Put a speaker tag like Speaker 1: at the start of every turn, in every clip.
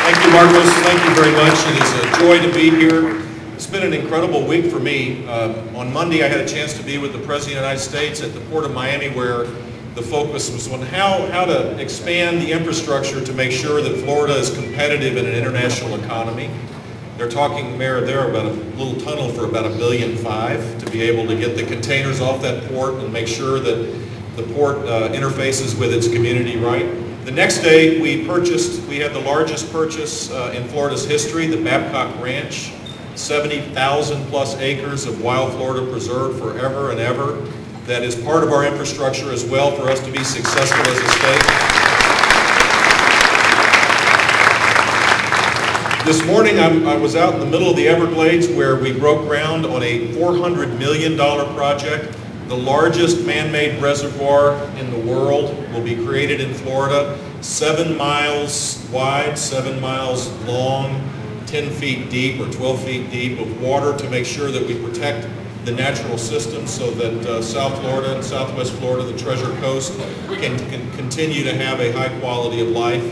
Speaker 1: Thank you, Marcos. Thank you very much. It is a joy to be here. It's been an incredible week for me. On Monday, I had a chance to be with the President of the United States at the Port of Miami, where the focus was on how to expand the infrastructure to make sure that Florida is competitive in an international economy. They're talking, Mayor, there about a little tunnel for about $1.5 billion to be able to get the containers off that port and make sure that the port interfaces with its community right. The next day, we had the largest purchase in Florida's history, the Babcock Ranch, 70,000 plus acres of wild Florida preserved forever and ever. That is part of our infrastructure as well for us to be successful as a state. This morning, I was out in the middle of the Everglades where we broke ground on a $400 million project. The largest man-made reservoir in the world will be created in Florida, 7 miles wide, 7 miles long, 10 feet deep or 12 feet deep of water to make sure that we protect the natural system so that South Florida and Southwest Florida, the Treasure Coast, can continue to have a high quality of life.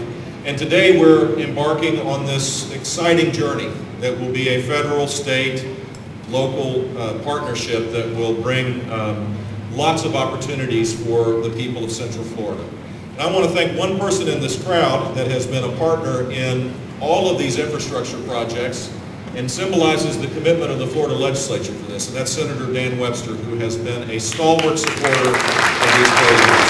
Speaker 1: And today we're embarking on this exciting journey that will be a federal, state, local partnership that will bring lots of opportunities for the people of Central Florida. And I want to thank one person in this crowd that has been a partner in all of these infrastructure projects and symbolizes the commitment of the Florida legislature for this, and that's Senator Dan Webster, who has been a stalwart supporter of these programs.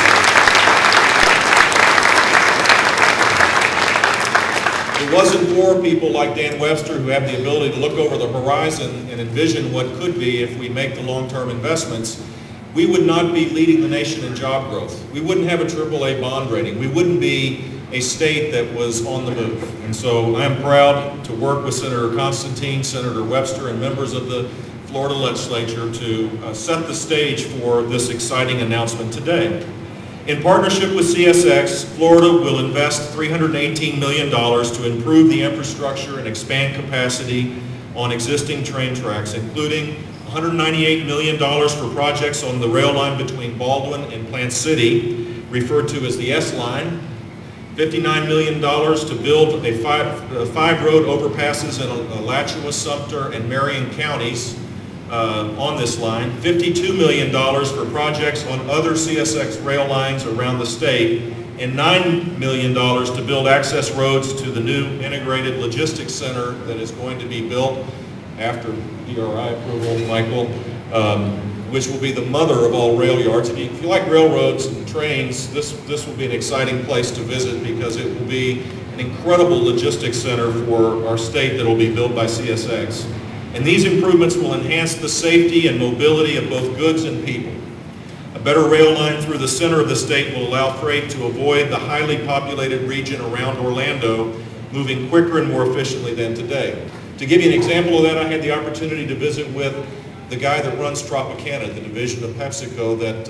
Speaker 1: If it wasn't for people like Dan Webster who have the ability to look over the horizon and envision what could be if we make the long-term investments, we would not be leading the nation in job growth. We wouldn't have a AAA bond rating. We wouldn't be a state that was on the move. And so I'm proud to work with Senator Constantine, Senator Webster, and members of the Florida legislature to set the stage for this exciting announcement today. In partnership with CSX, Florida will invest $318 million to improve the infrastructure and expand capacity on existing train tracks, including $198 million for projects on the rail line between Baldwin and Plant City, referred to as the S-Line, $59 million to build five road overpasses in Alachua, Sumter, and Marion counties on this line, $52 million for projects on other CSX rail lines around the state, and $9 million to build access roads to the new integrated logistics center that is going to be built after DRI approval, Michael, which will be the mother of all rail yards. If you like railroads and trains, this will be an exciting place to visit because it will be an incredible logistics center for our state that will be built by CSX. And these improvements will enhance the safety and mobility of both goods and people. A better rail line through the center of the state will allow freight to avoid the highly populated region around Orlando, moving quicker and more efficiently than today. To give you an example of that, I had the opportunity to visit with the guy that runs Tropicana, the division of PepsiCo that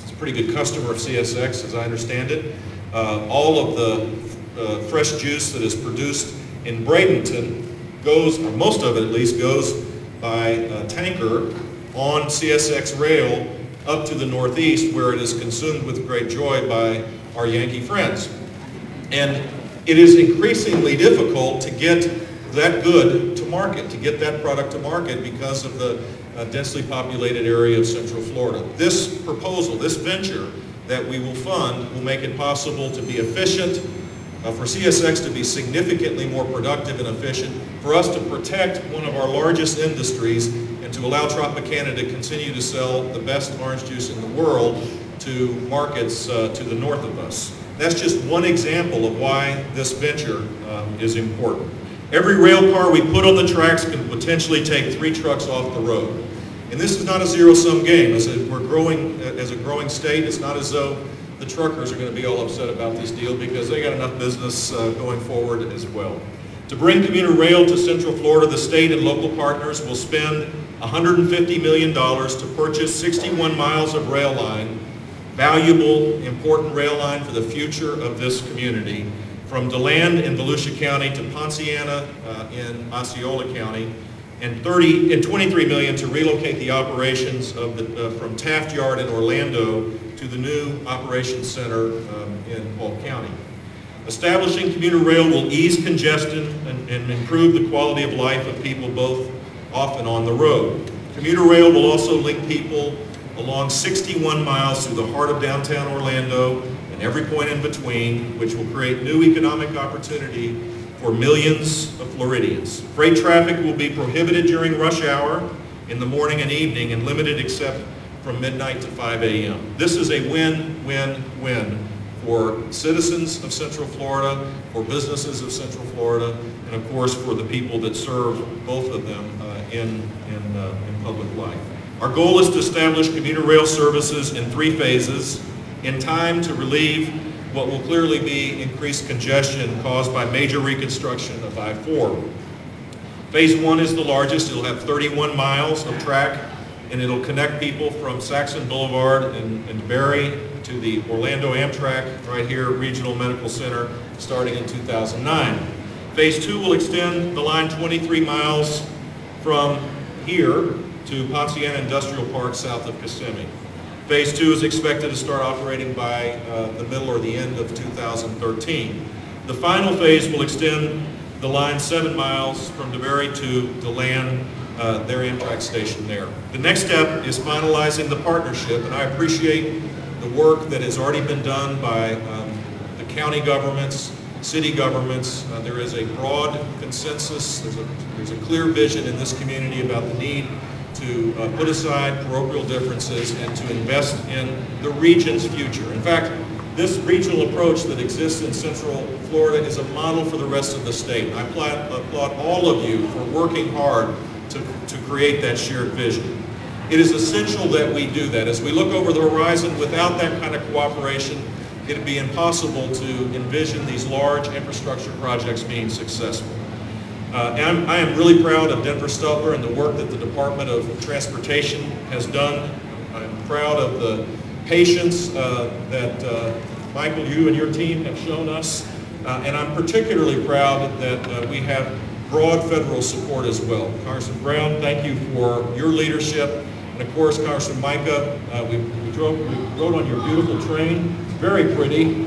Speaker 1: is a pretty good customer of CSX, as I understand it. All of the fresh juice that is produced in Bradenton goes, or most of it at least, goes by tanker on CSX rail up to the Northeast, where it is consumed with great joy by our Yankee friends. And it is increasingly difficult to get that good to market, to get that product to market because of the densely populated area of Central Florida. This proposal, this venture that we will fund will make it possible to be efficient, for CSX to be significantly more productive and efficient, for us to protect one of our largest industries, and to allow Tropicana to continue to sell the best orange juice in the world to markets to the north of us. That's just one example of why this venture is important. Every rail car we put on the tracks can potentially take 3 trucks off the road. And this is not a zero-sum game. We're growing as a growing state. It's not as though the truckers are going to be all upset about this deal because they got enough business going forward as well. To bring commuter rail to Central Florida, the state and local partners will spend $150 million to purchase 61 miles of rail line, valuable, important rail line for the future of this community, from DeLand in Volusia County to Ponciana in Osceola County, and $23 million to relocate the operations of from Taft Yard in Orlando to the new operations center in Polk County. Establishing commuter rail will ease congestion and improve the quality of life of people both off and on the road. Commuter rail will also link people along 61 miles through the heart of downtown Orlando and every point in between, which will create new economic opportunity for millions of Floridians. Freight traffic will be prohibited during rush hour in the morning and evening and limited except from midnight to 5 a.m. This is a win-win-win for citizens of Central Florida, for businesses of Central Florida, and of course for the people that serve both of them in public life. Our goal is to establish commuter rail services in 3 phases in time to relieve what will clearly be increased congestion caused by major reconstruction of I-4. Phase 1 is the largest. It'll have 31 miles of track, and it'll connect people from Saxon Boulevard and Berry to the Orlando Amtrak right here, Regional Medical Center, starting in 2009. Phase 2 will extend the line 23 miles from here to Ponciana Industrial Park south of Kissimmee. Phase 2 is expected to start operating by the middle or the end of 2013. The final phase will extend the line 7 miles from DeBerry to land their Amtrak station there. The next step is finalizing the partnership, and I appreciate the work that has already been done by the county governments, city governments. There is a broad consensus, there's a clear vision in this community about the need to put aside parochial differences and to invest in the region's future. In fact, this regional approach that exists in Central Florida is a model for the rest of the state. I applaud all of you for working hard to create that shared vision. It is essential that we do that. As we look over the horizon, without that kind of cooperation, it would be impossible to envision these large infrastructure projects being successful. And I am really proud of Denver Stutler and the work that the Department of Transportation has done. I'm proud of the patience that Michael, you and your team have shown us. And I'm particularly proud that we have broad federal support as well. Congressman Brown, thank you for your leadership. And of course, Congressman Micah, we rode on your beautiful train, very pretty.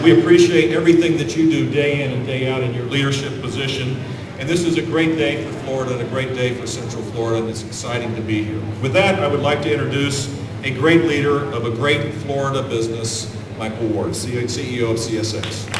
Speaker 1: We appreciate everything that you do day in and day out in your leadership position. And this is a great day for Florida and a great day for Central Florida, and it's exciting to be here. With that, I would like to introduce a great leader of a great Florida business, Michael Ward, CEO of CSX.